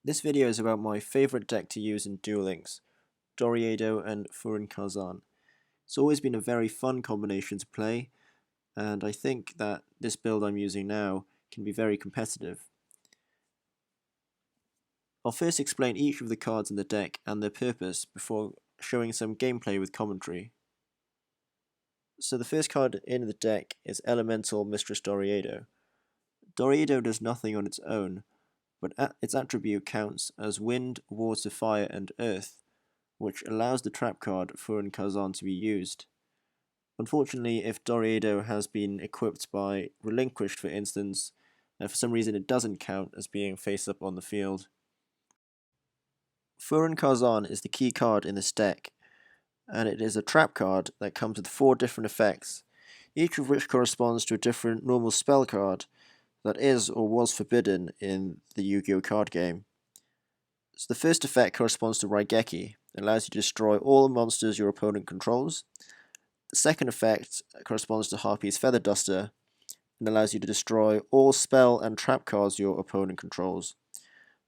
This video is about my favourite deck to use in Duel Links, Doriado and Furin Kazan. It's always been a very fun combination to play, and I think that this build I'm using now can be very competitive. I'll first explain each of the cards in the deck and their purpose before showing some gameplay with commentary. So the first card in the deck is Elemental Mistress Doriado. Doriado does nothing on its own, but its attribute counts as Wind, Water, Fire, and Earth, which allows the trap card Furin Kazan to be used. Unfortunately, if Doriado has been equipped by Relinquished, for instance, for some reason it doesn't count as being face up on the field. Furin Kazan is the key card in this deck, and it is a trap card that comes with 4 different effects, each of which corresponds to a different normal spell card that is or was forbidden in the Yu-Gi-Oh card game. So the first effect corresponds to Raigeki. It allows you to destroy all the monsters your opponent controls. The second effect corresponds to Harpy's Feather Duster and allows you to destroy all spell and trap cards your opponent controls.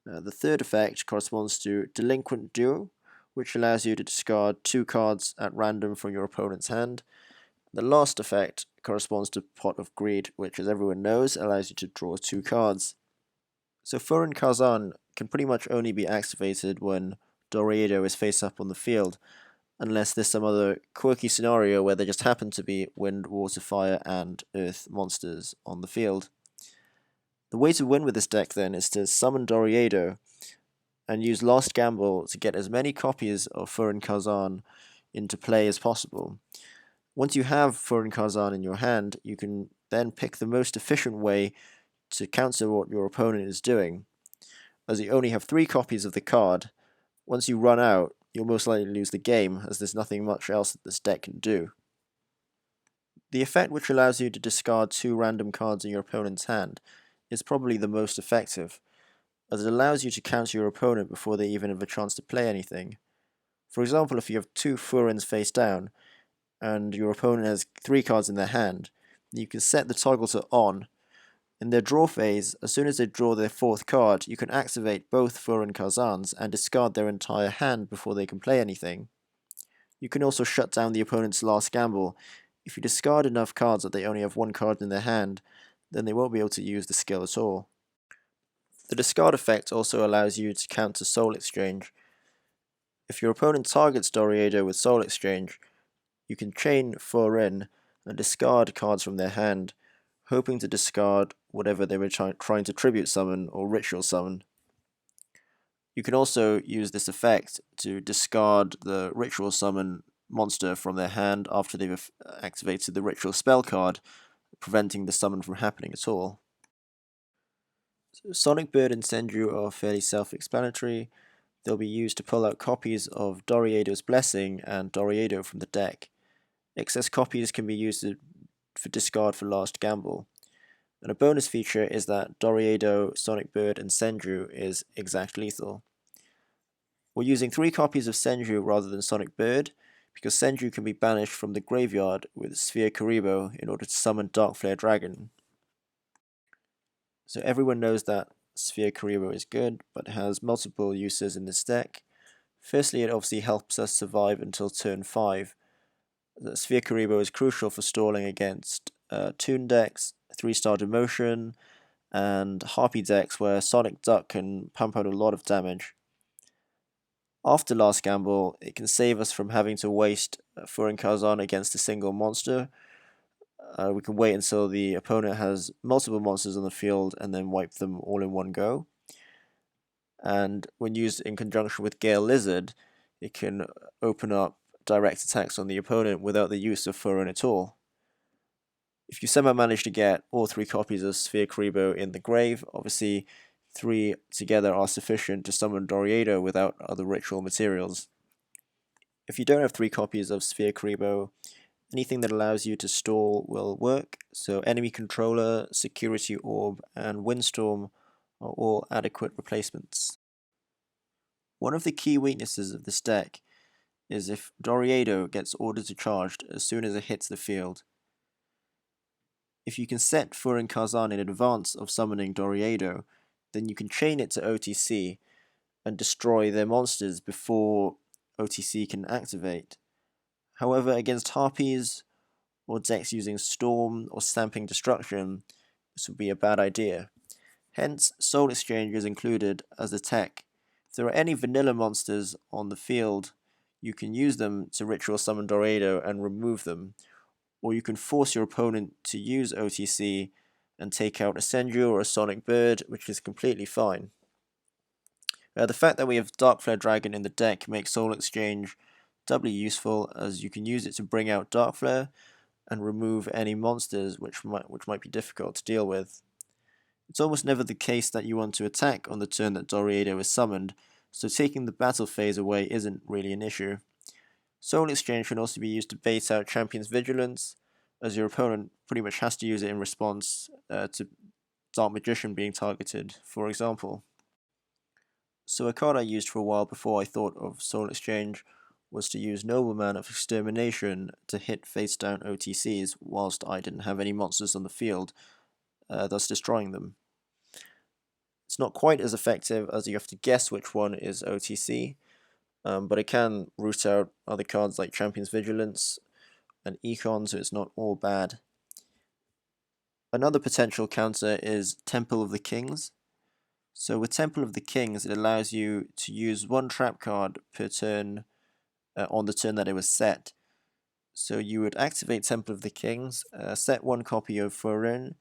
The third effect corresponds to Delinquent Duo, which allows you to discard 2 cards at random from your opponent's hand. The last effect corresponds to Pot of Greed, which, as everyone knows, allows you to draw 2 cards. So Furin Kazan can pretty much only be activated when Doriado is face up on the field, unless there's some other quirky scenario where there just happen to be Wind, Water, Fire, and Earth monsters on the field. The way to win with this deck then is to summon Doriado and use Last Gamble to get as many copies of Furin Kazan into play as possible. Once you have Furin Kazan in your hand, you can then pick the most efficient way to counter what your opponent is doing. As you only have 3 copies of the card, once you run out, you'll most likely lose the game, as there's nothing much else that this deck can do. The effect which allows you to discard 2 random cards in your opponent's hand is probably the most effective, as it allows you to counter your opponent before they even have a chance to play anything. For example, if you have 2 Furins face down, and your opponent has 3 cards in their hand, you can set the toggle to on. In their draw phase, as soon as they draw their 4th card, you can activate both Furin Kazans and discard their entire hand before they can play anything. You can also shut down the opponent's last gamble. If you discard enough cards that they only have 1 card in their hand, then they won't be able to use the skill at all. The discard effect also allows you to counter Soul Exchange. If your opponent targets Doriado with Soul Exchange, you can chain Furin and discard cards from their hand, hoping to discard whatever they were trying to tribute summon or ritual summon. You can also use this effect to discard the ritual summon monster from their hand after they've activated the ritual spell card, preventing the summon from happening at all. So Sonic Bird and Senju are fairly self-explanatory. They'll be used to pull out copies of Doriado's Blessing and Doriado from the deck. Excess copies can be used for discard for Last Gamble. And a bonus feature is that Doriado, Sonic Bird, and Senju is exact lethal. We're using 3 copies of Senju rather than Sonic Bird, because Senju can be banished from the graveyard with Sphere Karibo in order to summon Darkflare Dragon. So everyone knows that Sphere Karibo is good, but has multiple uses in this deck. Firstly, it obviously helps us survive until turn 5. The Sphere Karibo is crucial for stalling against Toon decks, 3-star Demotion, and Harpy decks where Sonic Duck can pump out a lot of damage. After Last Gamble, it can save us from having to waste Furin Kazan against a single monster. We can wait until the opponent has multiple monsters on the field and then wipe them all in one go. And when used in conjunction with Gale Lizard, it can open up direct attacks on the opponent without the use of Furin at all. If you somehow manage to get all 3 copies of Sphere Karibo in the grave, obviously 3 together are sufficient to summon Doriado without other ritual materials. If you don't have 3 copies of Sphere Karibo, anything that allows you to stall will work, so Enemy Controller, Security Orb, and Windstorm are all adequate replacements. One of the key weaknesses of this deck is if Doriado gets ordered to charge as soon as it hits the field. If you can set Furin Kazan in advance of summoning Doriado, then you can chain it to OTC, and destroy their monsters before OTC can activate. However, against Harpies or decks using Storm or Stamping Destruction, this would be a bad idea. Hence, Soul Exchange is included as a tech. If there are any vanilla monsters on the field, you can use them to Ritual Summon Doriado and remove them, or you can force your opponent to use OTC and take out a Senju or a Sonic Bird, which is completely fine. The fact that we have Darkflare Dragon in the deck makes Soul Exchange doubly useful, as you can use it to bring out Darkflare and remove any monsters which might be difficult to deal with. It's almost never the case that you want to attack on the turn that Doriado is summoned, so taking the battle phase away isn't really an issue. Soul Exchange can also be used to bait out Champion's Vigilance, as your opponent pretty much has to use it in response to Dark Magician being targeted, for example. So a card I used for a while before I thought of Soul Exchange was to use Nobleman of Extermination to hit face down OTCs whilst I didn't have any monsters on the field, thus destroying them. It's not quite as effective as you have to guess which one is OTC, but it can root out other cards like Champion's Vigilance and Econ, so it's not all bad. Another potential counter is Temple of the Kings. So with Temple of the Kings, it allows you to use one trap card per turn on the turn that it was set. So you would activate Temple of the Kings, set one copy of Furin,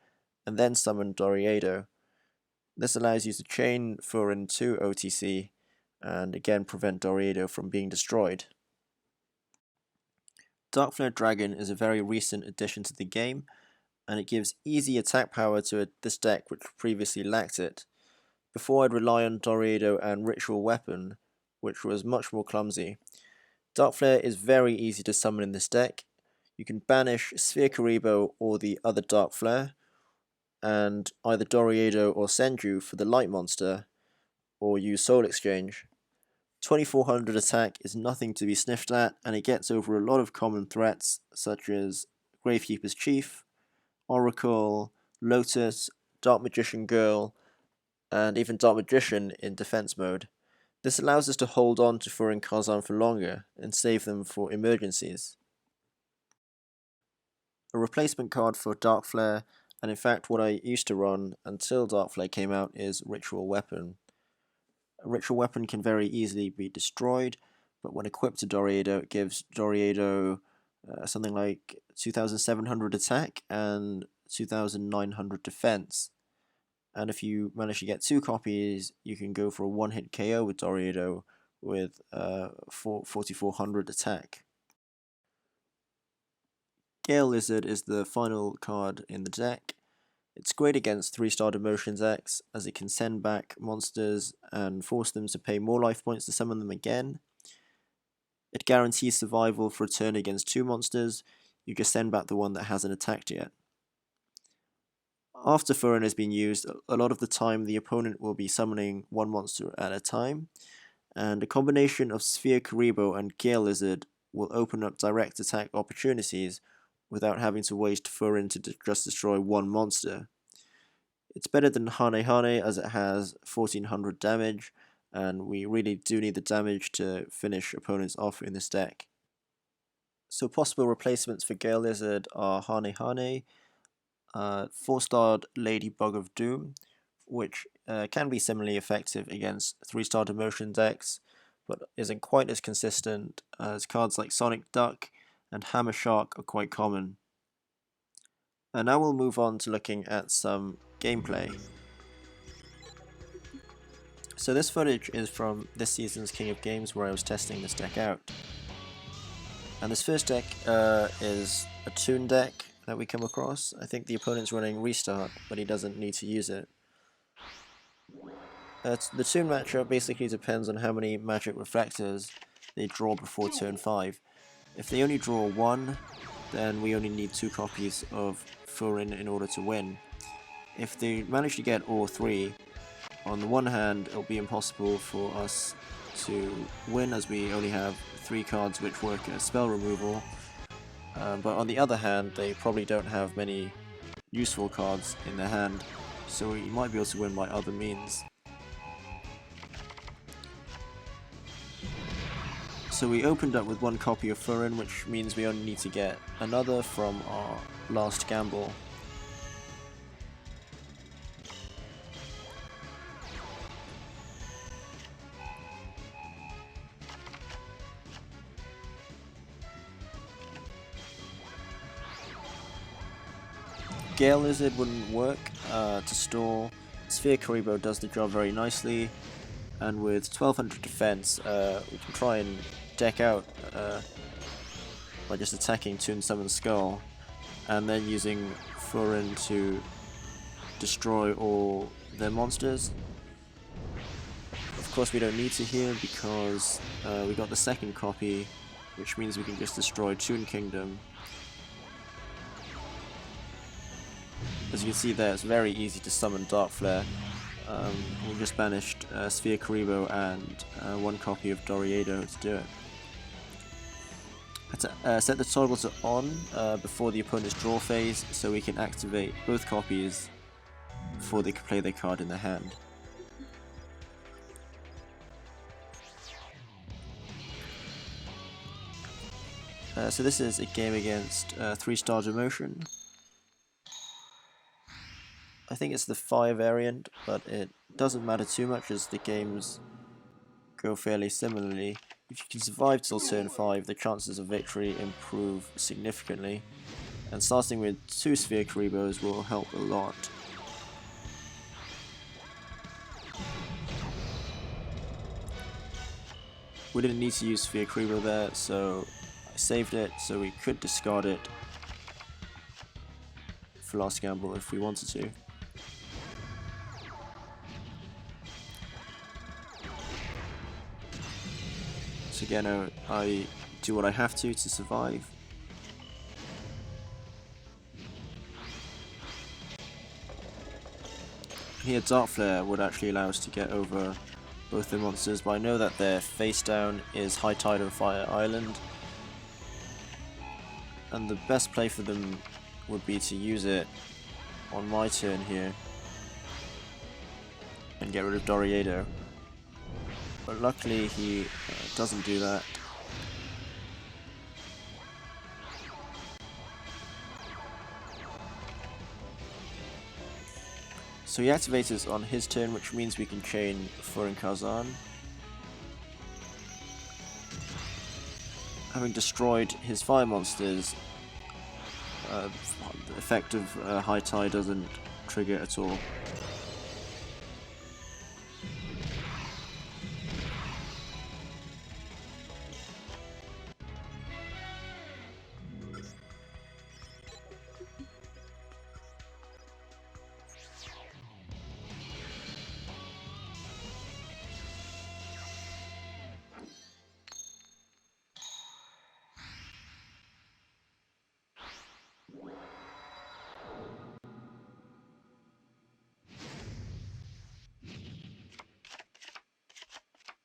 and then summon Doriado. This allows you to chain Furin to OTC, and again prevent Doriado from being destroyed. Darkflare Dragon is a very recent addition to the game, and it gives easy attack power to this deck which previously lacked it. Before I'd rely on Doriado and Ritual Weapon, which was much more clumsy. Darkflare is very easy to summon in this deck. You can banish Sphere Karibo or the other Darkflare, and either Doriado or Senju for the light monster, or use Soul Exchange. 2400 attack is nothing to be sniffed at, and it gets over a lot of common threats such as Gravekeepers Chief, Oracle, Lotus, Dark Magician Girl, and even Dark Magician in defense mode. This allows us to hold on to Furin Kazan for longer and save them for emergencies. A replacement card for Darkflare, and in fact what I used to run until Darkflare came out, is Ritual Weapon. A Ritual Weapon can very easily be destroyed, but when equipped to Doriado, it gives Doriado something like 2700 attack and 2900 defense. And if you manage to get 2 copies, you can go for a one-hit KO with Doriado with 4400 attack. Gale Lizard is the final card in the deck. It's great against 3-star Demotion decks, as it can send back monsters and force them to pay more life points to summon them again. It guarantees survival for a turn against 2 monsters. You just send back the one that hasn't attacked yet. After Furin has been used, a lot of the time the opponent will be summoning one monster at a time, and a combination of Sphere Karibo and Gale Lizard will open up direct attack opportunities without having to waste Furin to just destroy one monster. It's better than Hane Hane as it has 1400 damage, and we really do need the damage to finish opponents off in this deck. So possible replacements for Gale Lizard are Hane Hane, 4-starred Ladybug of Doom, which can be similarly effective against 3-star Demotion decks, but isn't quite as consistent, as cards like Sonic Duck and Hammer Shark are quite common. And now we'll move on to looking at some gameplay. So this footage is from this season's King of Games, where I was testing this deck out. And this first deck is a Toon deck that we come across. I think the opponent's running Restart, but he doesn't need to use it. The Toon matchup basically depends on how many magic reflectors they draw before turn 5. If they only draw 1, then we only need 2 copies of Furin in order to win. If they manage to get all 3, on the one hand it'll be impossible for us to win, as we only have 3 cards which work as spell removal. But on the other hand, they probably don't have many useful cards in their hand, so you might be able to win by other means. So we opened up with one copy of Furin, which means we only need to get another from our last gamble. Gale Lizard wouldn't work to store. Sphere Karibo does the job very nicely, and with 1200 defense, we can try and deck out by just attacking Toons Summon Skull, and then using Furin to destroy all their monsters. Of course, we don't need to here because we got the second copy, which means we can just destroy Toon Kingdom. As you can see there, it's very easy to summon Darkflare. We just banished Sphere Karibo and one copy of Doriado to do it. Set the toggle to on before the opponent's draw phase, so we can activate both copies before they can play their card in their hand. So this is a game against 3-star Demotion. I think it's the 5 variant, but it doesn't matter too much as the games go fairly similarly. If you can survive till turn 5, the chances of victory improve significantly, and starting with 2 Sphere Karibos will help a lot. We didn't need to use Sphere Karibo there, so I saved it so we could discard it for last gamble if we wanted to. So again, I do what I have to survive. Here Darkflare would actually allow us to get over both the monsters, but I know that their face down is High Tide and Fire Island, and the best play for them would be to use it on my turn here and get rid of Doriado. But luckily he doesn't do that. So he activates on his turn, which means we can chain Furin Kazan. Having destroyed his fire monsters, the effect of High Tide doesn't trigger at all.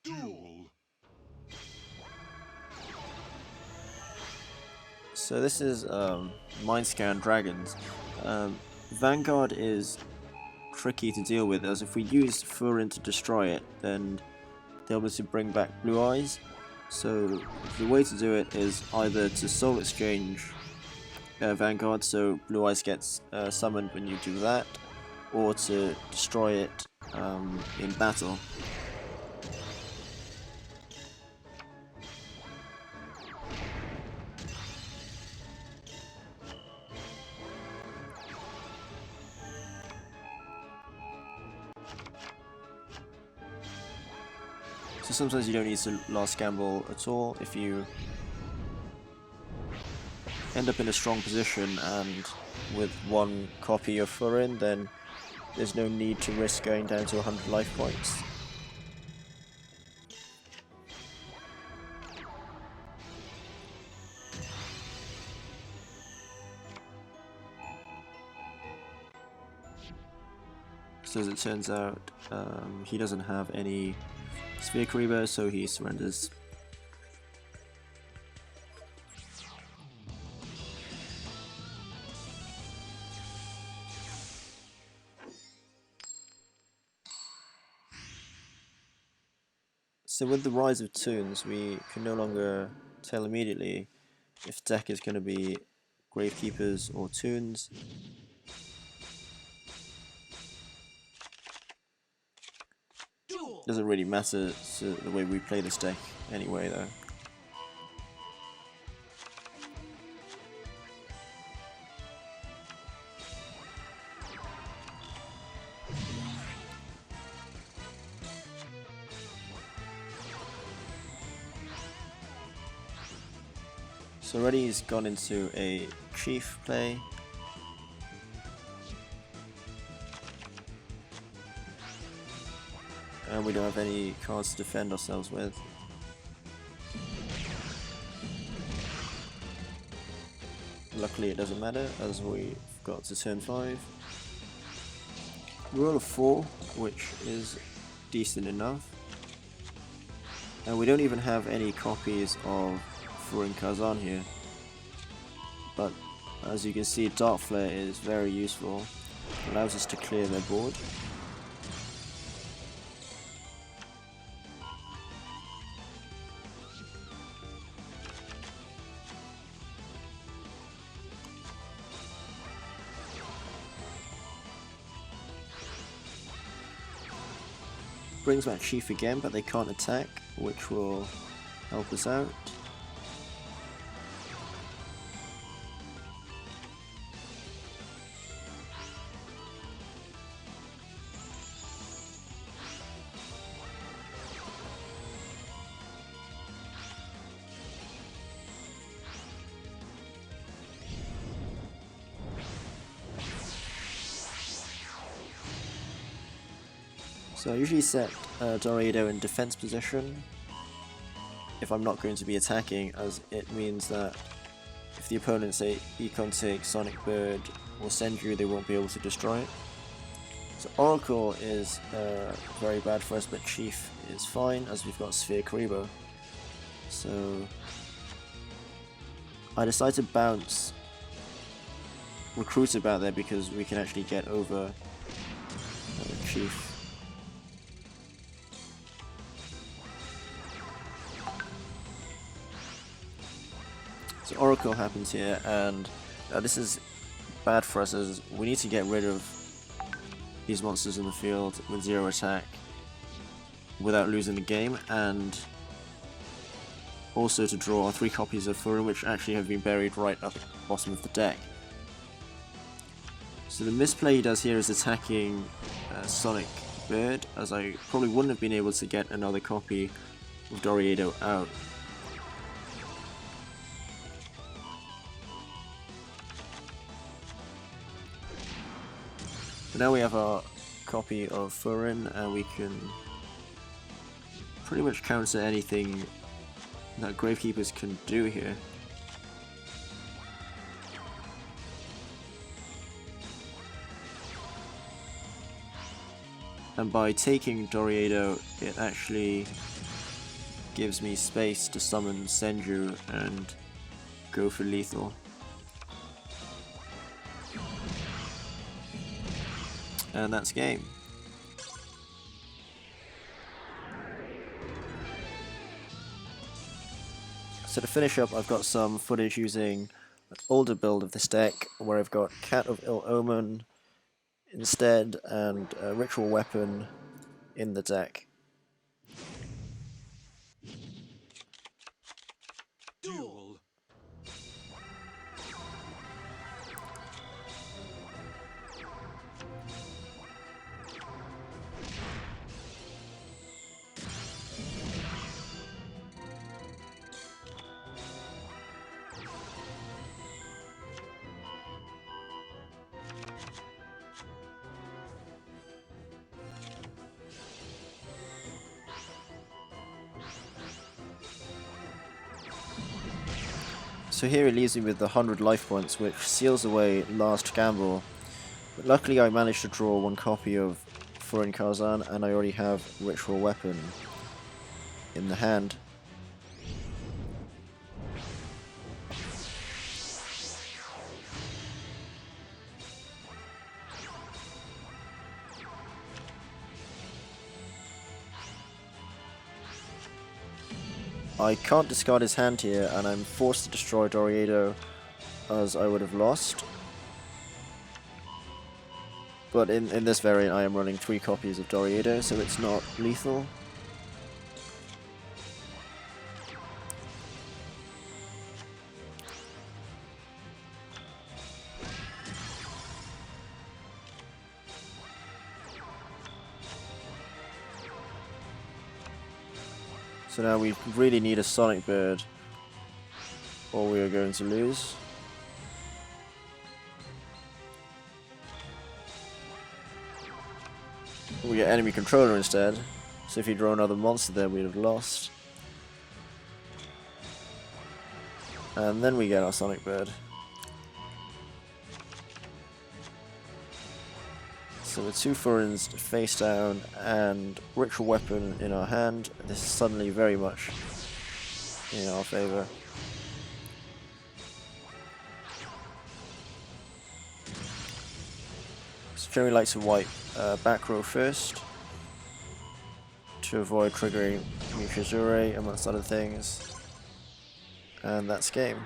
Duel. So this is Mindscan Dragons. Vanguard is tricky to deal with, as if we use Furin to destroy it, then they'll be able to bring back Blue Eyes. So the way to do it is either to Soul Exchange Vanguard, so Blue Eyes gets summoned when you do that, or to destroy it in battle. So sometimes you don't need to last gamble at all if you end up in a strong position and with one copy of Furin, then there's no need to risk going down to 100 life points. So as it turns out, he doesn't have any Sphere Karibo, so he surrenders. So with the rise of Toons, we can no longer tell immediately if the deck is going to be Gravekeepers or Toons. Doesn't really matter to the way we play this deck anyway, though. So already he's gone into a Chief play. And we don't have any cards to defend ourselves with. Luckily it doesn't matter, as we've got to turn 5. We roll a 4, which is decent enough. And we don't even have any copies of Furin Kazan here. But as you can see, Darkflare is very useful. It allows us to clear their board. Brings back Chief again, but they can't attack, which will help us out. So I usually set Doriado in defense position if I'm not going to be attacking, as it means that if the opponent, say, Econ Take, Sonic Bird or Senju, they won't be able to destroy it. So Oracle is very bad for us, but Chief is fine, as we've got Sphere Karibo. So I decided to bounce Recruiter out there because we can actually get over Chief. So Oracle happens here, and this is bad for us as we need to get rid of these monsters in the field with 0 attack without losing the game, and also to draw 3 copies of Furin, which actually have been buried right up at the bottom of the deck. So the misplay he does here is attacking Sonic Bird, as I probably wouldn't have been able to get another copy of Doriado out. But now we have our copy of Furin, and we can pretty much counter anything that Gravekeepers can do here. And by taking Doriado, it actually gives me space to summon Senju and go for lethal. And that's game. So to finish up, I've got some footage using an older build of this deck, where I've got Cat of Ill Omen instead and a Ritual Weapon in the deck. Duel. So here it leaves me with the 100 life points, which seals away last gamble. But luckily I managed to draw 1 copy of Furin Kazan, and I already have Ritual Weapon in the hand. I can't discard his hand here, and I'm forced to destroy Doriado, as I would have lost. But in this variant I am running 3 copies of Doriado, so it's not lethal. So now we really need a Sonic Bird, or we are going to lose. We get enemy controller instead, so if you draw another monster there we'd have lost. And then we get our Sonic Bird. So with 2 Furins face down and Ritual Weapon in our hand, this is suddenly very much in our favour. So generally like to wipe back row first to avoid triggering Mishizure amongst other things, and that's game.